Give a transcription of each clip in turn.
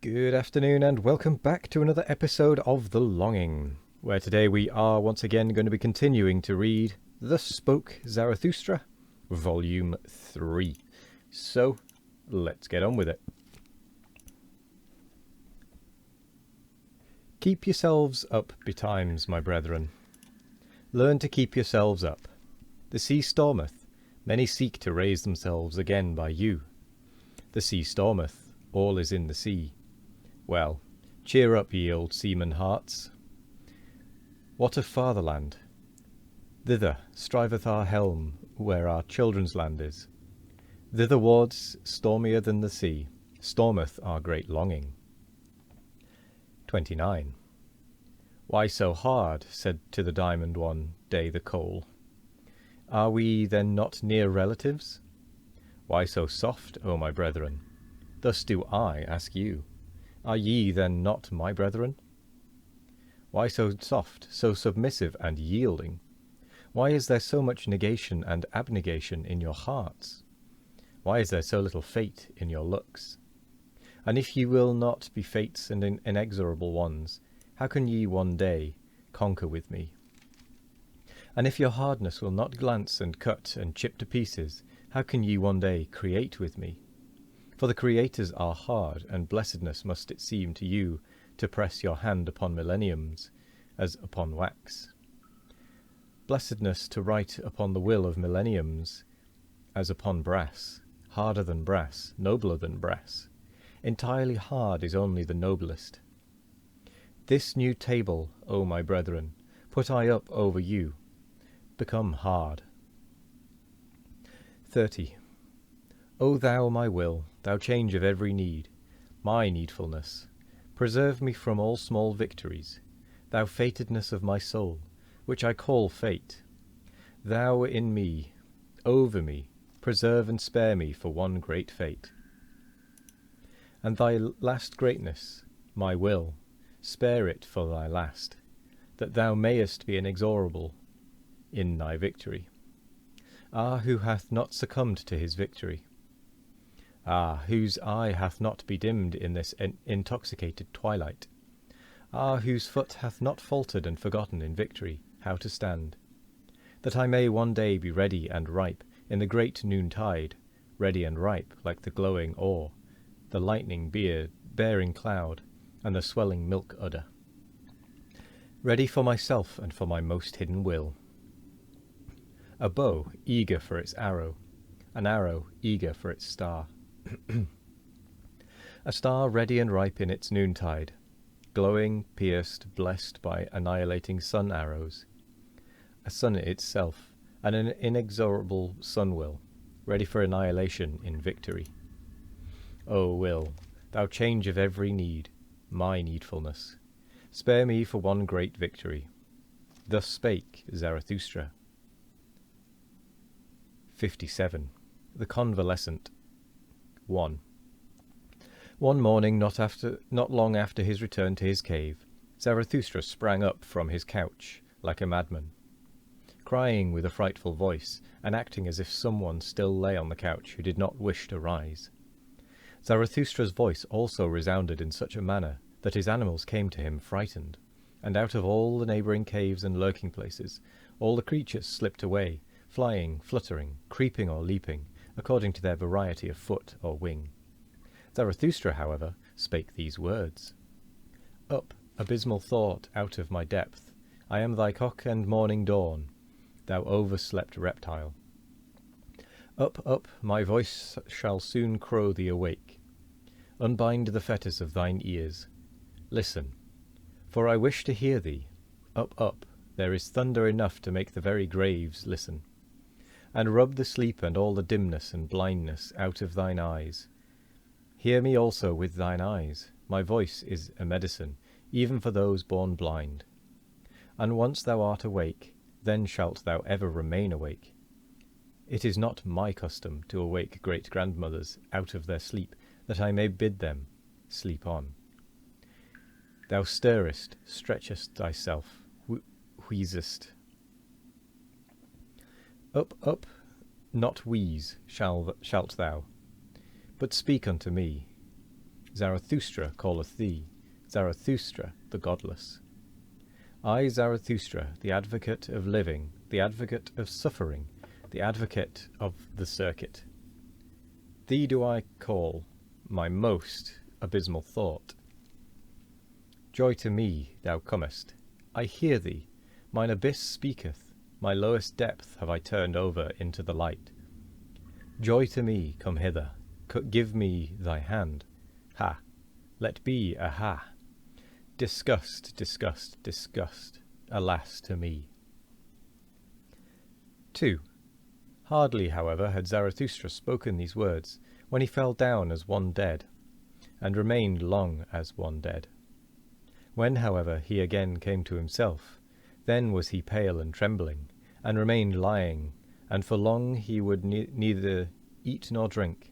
Good afternoon and welcome back to another episode of The Longing, where today we are once again going to be continuing to read Thus Spoke Zarathustra, Volume 3. So, let's get on with it. Keep yourselves up betimes, my brethren. Learn to keep yourselves up. The sea stormeth, many seek to raise themselves again by you. The sea stormeth, all is in the sea. Well, cheer up, ye old seaman hearts. What of fatherland? Thither striveth our helm, where our children's land is. Thitherwards, stormier than the sea, stormeth our great longing. 29. Why so hard? Said to the diamond one day the coal. Are we then not near relatives? Why so soft, O my brethren? Thus do I ask you. Are ye then not my brethren? Why so soft, so submissive and yielding? Why is there so much negation and abnegation in your hearts? Why is there so little fate in your looks? And if ye will not be fates and inexorable ones, how can ye one day conquer with me? And if your hardness will not glance and cut and chip to pieces, how can ye one day create with me? For the creators are hard, and blessedness must it seem to you to press your hand upon millenniums, as upon wax. Blessedness to write upon the will of millenniums, as upon brass, harder than brass, nobler than brass. Entirely hard is only the noblest. This new table, O my brethren, put I up over you. Become hard. 30. O thou my will, thou change of every need, my needfulness, preserve me from all small victories, thou fatedness of my soul, which I call fate. Thou in me, over me, preserve and spare me for one great fate. And thy last greatness, my will, spare it for thy last, that thou mayest be inexorable in thy victory. Ah, who hath not succumbed to his victory? Ah, whose eye hath not bedimmed in this intoxicated twilight? Ah, whose foot hath not faltered and forgotten in victory how to stand? That I may one day be ready and ripe in the great noontide, ready and ripe like the glowing ore, the lightning bearing cloud, and the swelling milk udder. Ready for myself and for my most hidden will. A bow eager for its arrow, an arrow eager for its star. A star ready and ripe in its noontide, glowing, pierced, blessed by annihilating sun arrows. A sun itself, and an inexorable sun will, ready for annihilation in victory. O will, thou change of every need, my needfulness, spare me for one great victory. Thus spake Zarathustra. 57. The Convalescent. 1. One morning, not long after his return to his cave, Zarathustra sprang up from his couch like a madman, crying with a frightful voice, and acting as if someone still lay on the couch who did not wish to rise. Zarathustra's voice also resounded in such a manner that his animals came to him frightened, and out of all the neighbouring caves and lurking places all the creatures slipped away, flying, fluttering, creeping or leaping, according to their variety of foot or wing. Zarathustra, however, spake these words. Up, abysmal thought, out of my depth, I am thy cock and morning dawn, thou overslept reptile. Up, up, my voice shall soon crow thee awake. Unbind the fetters of thine ears. Listen, for I wish to hear thee. Up, up, there is thunder enough to make the very graves listen. And rub the sleep and all the dimness and blindness out of thine eyes. Hear me also with thine eyes. My voice is a medicine, even for those born blind. And once thou art awake, then shalt thou ever remain awake. It is not my custom to awake great-grandmothers out of their sleep, that I may bid them sleep on. Thou stirrest, stretchest thyself, wheezest. Up, up, not wheeze, shalt thou, but speak unto me. Zarathustra calleth thee, Zarathustra the godless. I, Zarathustra, the advocate of living, the advocate of suffering, the advocate of the circuit. Thee do I call my most abysmal thought. Joy to me, thou comest. I hear thee. Mine abyss speaketh. My lowest depth have I turned over into the light. Joy to me, come hither. Give me thy hand. Ha! Let be a ha! Disgust, disgust, disgust, alas to me. 2. Hardly, however, had Zarathustra spoken these words, when he fell down as one dead, and remained long as one dead. When, however, he again came to himself, then was he pale and trembling, and remained lying, and for long he would neither eat nor drink.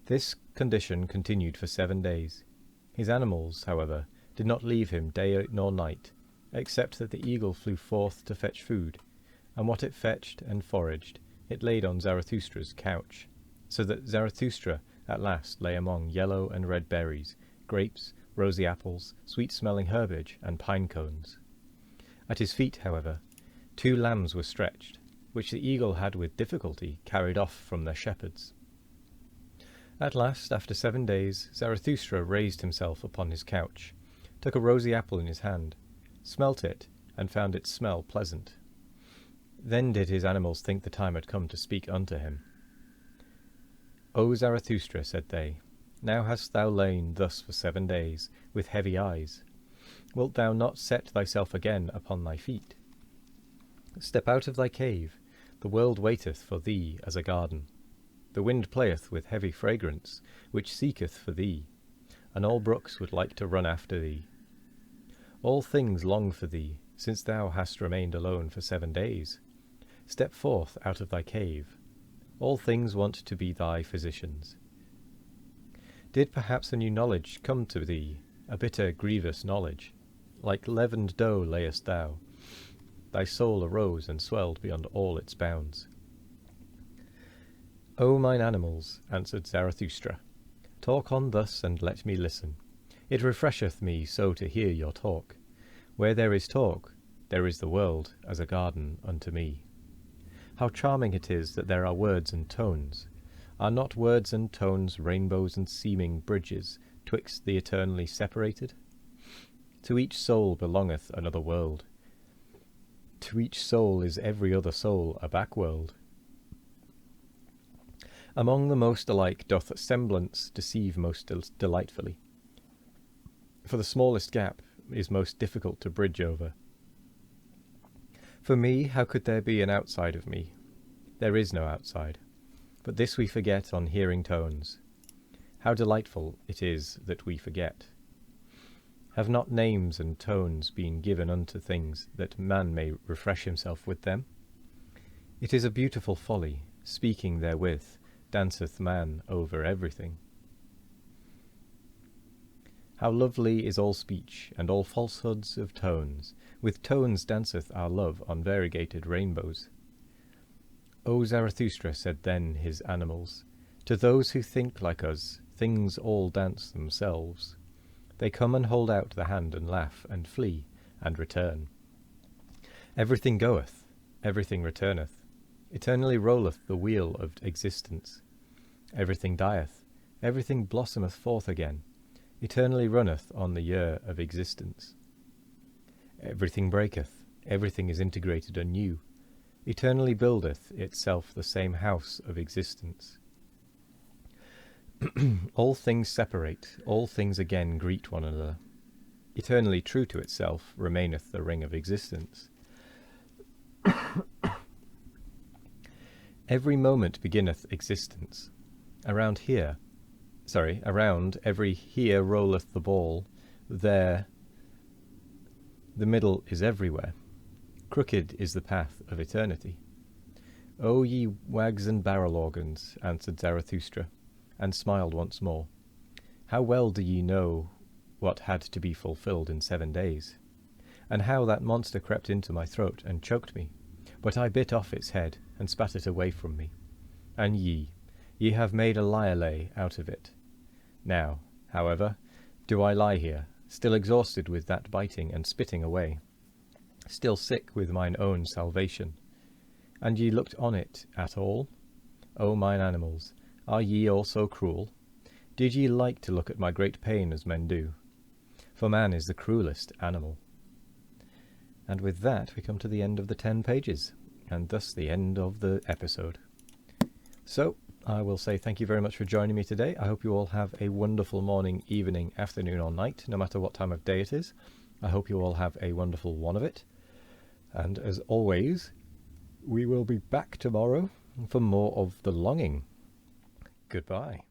This condition continued for 7 days. His animals, however, did not leave him day nor night, except that the eagle flew forth to fetch food, and what it fetched and foraged it laid on Zarathustra's couch, so that Zarathustra at last lay among yellow and red berries, grapes, rosy apples, sweet-smelling herbage, and pine cones. At his feet, however, 2 lambs were stretched, which the eagle had with difficulty carried off from their shepherds. At last, after 7 days, Zarathustra raised himself upon his couch, took a rosy apple in his hand, smelt it, and found its smell pleasant. Then did his animals think the time had come to speak unto him. O Zarathustra, said they, now hast thou lain thus for 7 days, with heavy eyes. Wilt thou not set thyself again upon thy feet? Step out of thy cave. The world waiteth for thee as a garden. The wind playeth with heavy fragrance, which seeketh for thee, and all brooks would like to run after thee. All things long for thee, since thou hast remained alone for 7 days. Step forth out of thy cave. All things want to be thy physicians. Did perhaps a new knowledge come to thee, a bitter, grievous knowledge? Like leavened dough layest thou. Thy soul arose and swelled beyond all its bounds. O mine animals, answered Zarathustra, talk on thus and let me listen. It refresheth me so to hear your talk. Where there is talk, there is the world as a garden unto me. How charming it is that there are words and tones. Are not words and tones rainbows and seeming bridges twixt the eternally separated? To each soul belongeth another world. To each soul is every other soul a back-world. Among the most alike doth semblance deceive most delightfully. For the smallest gap is most difficult to bridge over. For me, how could there be an outside of me? There is no outside. But this we forget on hearing tones. How delightful it is that we forget. Have not names and tones been given unto things, that man may refresh himself with them? It is a beautiful folly, speaking therewith danceth man over everything. How lovely is all speech, and all falsehoods of tones. With tones danceth our love on variegated rainbows. O Zarathustra, said then his animals, to those who think like us, things all dance themselves. They come and hold out the hand and laugh and flee and return. Everything goeth, everything returneth. Eternally rolleth the wheel of existence. Everything dieth, everything blossometh forth again. Eternally runneth on the year of existence. Everything breaketh, everything is integrated anew. Eternally buildeth itself the same house of existence. All things separate, all things again greet one another. Eternally true to itself remaineth the ring of existence. Every moment beginneth existence. Around every here rolleth the ball, there the middle is everywhere. Crooked is the path of eternity. O ye wags and barrel organs, answered Zarathustra, and smiled once more. How well do ye know what had to be fulfilled in 7 days, and how that monster crept into my throat and choked me, but I bit off its head and spat it away from me. And ye have made a lyre-lay out of it. Now, However, do I lie here, still exhausted with that biting and spitting away, still sick with mine own salvation? And ye looked on it at all? O mine animals, are ye also cruel? Did ye like to look at my great pain as men do? For man is the cruellest animal. And with that we come to the end of the 10 pages, and thus the end of the episode. So, I will say thank you very much for joining me today. I hope you all have a wonderful morning, evening, afternoon or night, no matter what time of day it is. I hope you all have a wonderful one of it. And as always, we will be back tomorrow for more of The Longing. Goodbye.